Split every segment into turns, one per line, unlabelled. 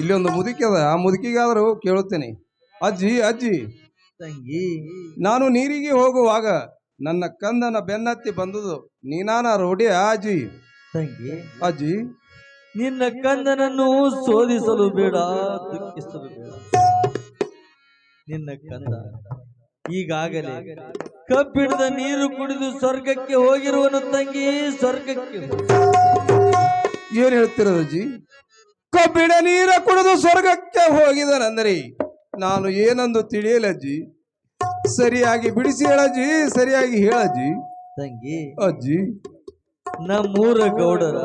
ಇಲ್ಲಿ ಒಂದು ಮುದುಕಿ ಅದ, ಆ ಮುದುಕಿಗಾದರೂ ಕೇಳುತ್ತೇನೆ. ಅಜ್ಜಿ ಅಜ್ಜಿ,
ತಂಗಿ,
ನಾನು ನೀರಿಗೆ ಹೋಗುವಾಗ ನನ್ನ ಕಂದನ ಬೆನ್ನತ್ತಿ ಬಂದುದು ನೀನಾನ ರೋಡಿಯ ಅಜ್ಜಿ?
ತಂಗಿ,
ಅಜ್ಜಿ,
ನಿನ್ನ ಕಂದನನ್ನು ಶೋಧಿಸಲು ಬೇಡ, ದುಃಖಿಸಲು ಬೇಡ. ನಿನ್ನ ಕಂದ ಈಗಾಗಲೇ ಕಬ್ಬಿಣದ ನೀರು ಕುಡಿದು ಸ್ವರ್ಗಕ್ಕೆ ಹೋಗಿರುವನು ತಂಗಿ, ಸ್ವರ್ಗಕ್ಕೆ.
ಏನ್ ಹೇಳ್ತಿರೋದು ಅಜ್ಜಿ? ಕಬ್ಬಿಣ ನೀರ ಕುಡಿದು ಸ್ವರ್ಗಕ್ಕೆ ಹೋಗಿದನಂದರೆ ನಾನು ಏನಂದು ತಿಳಿಯಲಜ್ಜಿ. ಸರಿಯಾಗಿ ಬಿಡಿಸಿ ಹೇಳಜ್ಜಿ, ಸರಿಯಾಗಿ ಹೇಳಜ್ಜಿ.
ತಂಗಿ,
ಅಜ್ಜಿ,
ನಮ್ಮೂರ ಗೌಡರ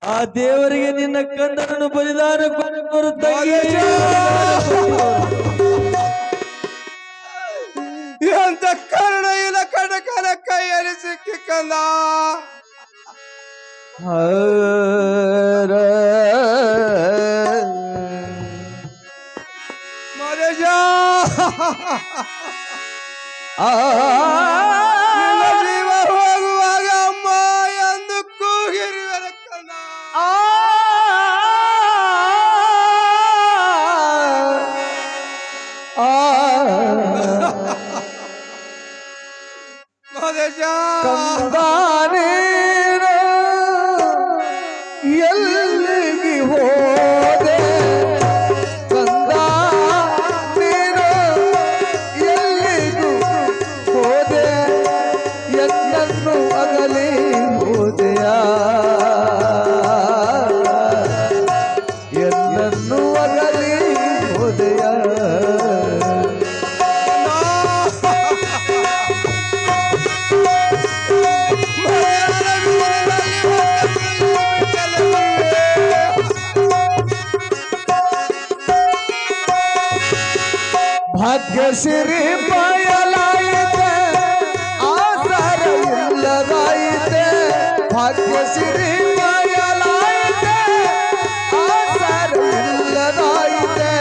ಆ ದೇವರಿಗೆ ನಿನ್ನ ಕಂದನನ್ನು ಬಲಿದಾನ ಕೊಟ್ಟವರು ತಂಗಿ.
ಎಂತ ಕರುಣ ಇಲ್ಲ ಕಡಕನ ಕೈಯಲ್ಲಿ ಸಿಕ್ಕಿ ಕಂದ. ಮರೇಶ, ಜೀವ ಹೋಗುವಾಗ ಅಮ್ಮ ಎಂದು ಕೂಗಿರುವನ ಕಂದ. ಮರೇಶ,
ಎಲ್ಲಿಗೆ ಹೋದೆ ಕಂದ, ನೀನು ಎಲ್ಲಿಗೂ ಹೋದೆ, ಎನ್ನನ್ನು ಅಗಲಿ ಹೋದೆಯ, ಎನ್ನನ್ನು ಅಗಲಿ ಹೋದೆಯ. ಭಾಗ್ಯಶ್ರೀ ಬಯಲಾಯಿತೆ, ಆಸರ ಇಲ್ಲದಾಯಿತೆ. ಭಾಗ್ಯಶ್ರೀ ಬಯಲಾಯಿತೆ, ಆಸರ ಇಲ್ಲದಾಯಿತೆ.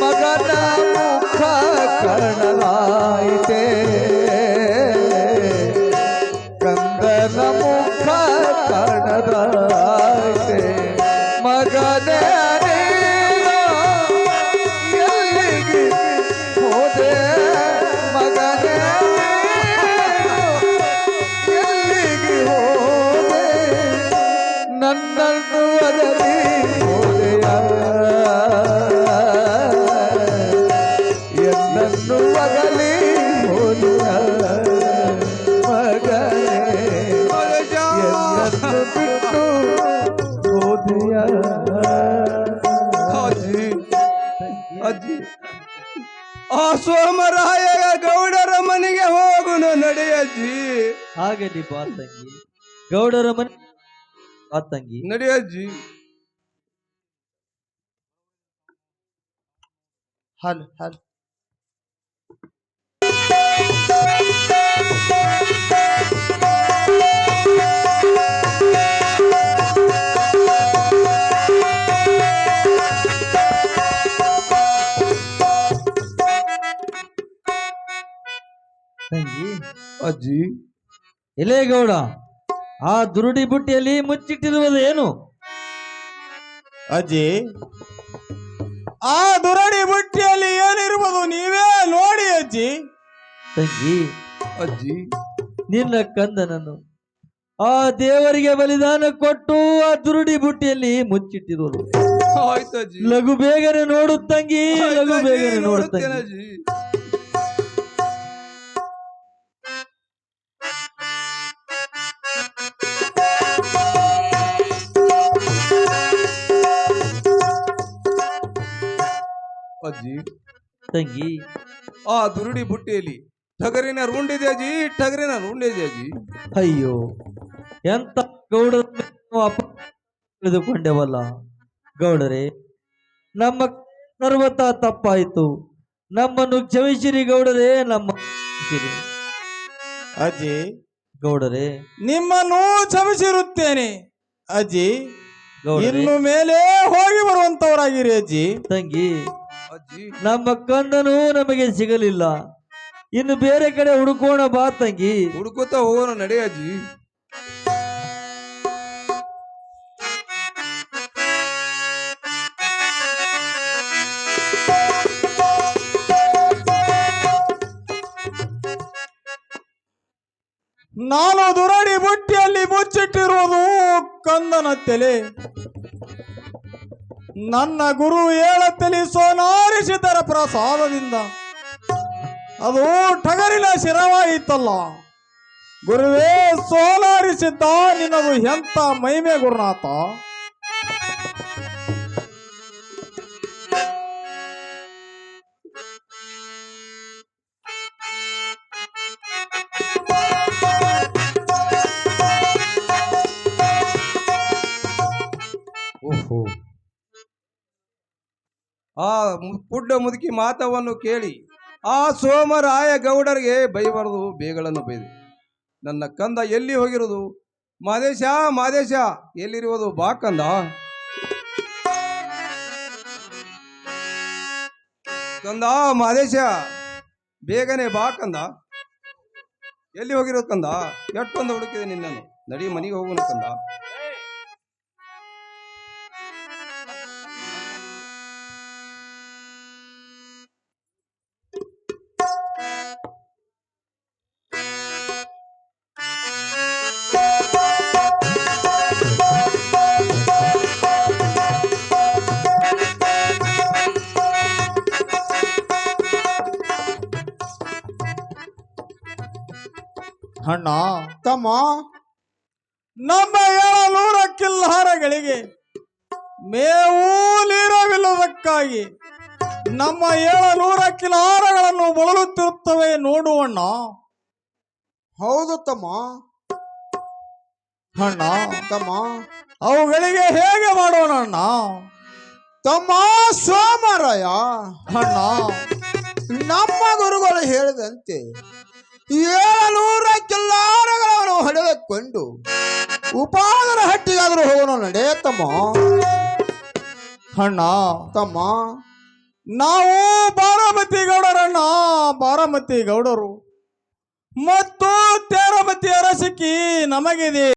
ಮಗನ ಮುಖ ಕರ್ಣದಾಯಿತೆ, ಕಂದನ ಮುಖ ಕರ್ಣದಾಯಿತೆ. ಮಗನೇ ನನ್ನನ್ನು ಅಗಲಿ ಹೋದೆಯ, ಎನ್ನನ್ನು ಅಗಲಿ ಹೋದೆಯ. ಮಗನೇ ಎನ್ನನ್ನು ಬಿಟ್ಟು ಹೋದೆಯ.
ಅಜ್ಜಿ ಅಜ್ಜಿ, ಆ ಸೋಮರಾಯ ಗೌಡರ ಮನೆಗೆ ಹೋಗುನು ನಡೆಯಜ್ಜಿ.
ಹಾಗಲಿ ಬಾ ತಂಗಿ, ಗೌಡರ ಮನೆ ಬಾ ತಂಗಿ,
ನಡೆಯಜ್ಜಿ.
ಹಲ್ ಹಲ್ ತಂಗಿ.
ಅಜ್ಜಿ,
ಎಲೆ ಗೌಡ, ಆ ದುರುಡಿ ಬುಟ್ಟಿಯಲ್ಲಿ ಮುಚ್ಚಿಟ್ಟಿರುವುದು ಏನು?
ಅಜ್ಜಿ, ಆ ದುರಡಿ ಬುಟ್ಟಿಯಲ್ಲಿ ಏನಿರುವುದು ನೀವೇ ನೋಡಿ ಅಜ್ಜಿ.
ತಂಗಿ,
ಅಜ್ಜಿ,
ನಿನ್ನ ಕಂದನನ್ನು ಆ ದೇವರಿಗೆ ಬಲಿದಾನ ಕೊಟ್ಟು ಆ ದುರುಡಿ ಬುಟ್ಟಿಯಲ್ಲಿ ಮುಚ್ಚಿಟ್ಟಿರುವುದು.
ಆಯ್ತು ಅಜ್ಜಿ.
ಲಘು ಬೇಗನೆ ನೋಡು ತಂಗಿ, ಲಘು ಬೇಗನೆ ನೋಡು ತಂಗಿ.
ಅಜ್ಜಿ. ಅಜ್ಜಿ,
ತಂಗಿ,
ಆ ದುರುಡಿ ಬುಟ್ಟಿಯಲ್ಲಿ ಟಗರಿನ ರೂಂಡಿದೆ ಅಜ್ಜಿ, ಟಗರಿನ ರೂಂಡಿದೆ ಅಜ್ಜಿ.
ಅಯ್ಯೋ, ಎಂತ ಗೌಡ ತಿಳಿದುಕೊಂಡೆವಲ್ಲ ಗೌಡರೇ. ನಮ್ಮ ಸರ್ವತ ತಪ್ಪಾಯಿತು, ನಮ್ಮನ್ನು ಕ್ಷಮಿಸಿರಿ ಗೌಡರೇ, ನಮ್ಮ ಕ್ಷಮಿಸಿರಿ.
ಅಜ್ಜಿ,
ಗೌಡರೇ,
ನಿಮ್ಮನ್ನು ಕ್ಷಮಿಸಿರುತ್ತೇನೆ ಅಜ್ಜಿ.
ಗೌಡರೇ,
ಇನ್ನು ಮೇಲೆ ಹೋಗಿ ಬರುವಂತವರಾಗಿರಿ ಅಜ್ಜಿ.
ತಂಗಿ,
ಅಜ್ಜಿ,
ನಮ್ಮ ಕಂದನು ನಮಗೆ ಸಿಗಲಿಲ್ಲ, ಇನ್ನು ಬೇರೆ ಕಡೆ ಹುಡುಕೋಣ ಬಾ ತಂಗಿ.
ಹುಡುಕುತ್ತಾ ಹೋಗೋಣ ನಡೆ ಅಜ್ಜಿ.
ನಾನು ದುರಡಿ ಬುಟ್ಟಿಯಲ್ಲಿ ಮುಚ್ಚಿಟ್ಟಿರುವುದು ಕಂದನ ತಲೆ. ನನ್ನ ಗುರು ಹೇಳತ್ತಲಿ ಸೋನಾರಿಸಿದರ ಪ್ರಸಾದದಿಂದ ಅದು ಟಗರಿನ ಶಿರವಾಯಿತಲ್ಲ. ಗುರುವೇ ಸೋಲಾರಿಸಿದ್ದ ನಿನ್ನದು ಎಂತ ಮಹಿಮೆ ಗುರುನಾಥ.
ಓಹೋ, ಆ ಪುಡ್ಡ ಮುದುಕಿ ಮಾತವನ್ನು ಕೇಳಿ ಆ ಸೋಮರಾಯ ಗೌಡರಿಗೆ ಬೈಬಾರದು ಬೇಗಳನ್ನು ಬೈದು. ನನ್ನ ಕಂದ ಎಲ್ಲಿ ಹೋಗಿರೋದು? ಮಾದೇಶ, ಮಾದೇಶ ಎಲ್ಲಿರುವುದು? ಬಾ ಕಂದ. ಕಂದ ಮಾದೇಶ, ಬೇಗನೆ ಬಾ ಕಂದ. ಎಲ್ಲಿ ಹೋಗಿರೋದು ಕಂದ? ಎಷ್ಟೊಂದು ಹುಡುಕಿದೆ ನಿನ್ನನ್ನು. ನಡಿ ಮನೆಗೆ ಹೋಗೋಣ ಕಂದ.
ಅಣ್ಣ ತಮ್ಮ, ನಮ್ಮ 700 ಕಿಲ್ಹಾರಗಳಿಗೆ ಮೇವು ನೀರವಿಲ್ಲದಕ್ಕಾಗಿ ನಮ್ಮ 700 ಕಿಲ್ಹಾರಗಳನ್ನು ಬಳಲುತ್ತಿರುತ್ತವೆ ನೋಡುವಣ್ಣ.
ಹೌದು ತಮ್ಮ.
ಅಣ್ಣ
ತಮ್ಮ,
ಅವುಗಳಿಗೆ ಹೇಗೆ ಮಾಡೋಣ ಅಣ್ಣ?
ತಮ್ಮ ಸೋಮರಾಯ,
ಅಣ್ಣ
ನಮ್ಮ ಗುರುಗಳು ಹೇಳಿದಂತೆ 700 ಕಿಲ್ಲಾರಗಳನ್ನು ಹೊಡೆದುಕೊಂಡು ಉಪಾದರ ಹಟ್ಟಿಗಾದರೂ ಹೋಗೋಣ ನಡೆ ತಮ್ಮ.
ಅಣ್ಣ
ತಮ್ಮ,
ನಾವು ಬಾರಾಮತಿ ಗೌಡರಣ್ಣ, ಬಾರಾಮತಿ ಗೌಡರು ಮತ್ತು ತೇರಮತಿ ಅರಸಿಕಿ ನಮಗಿದೆ.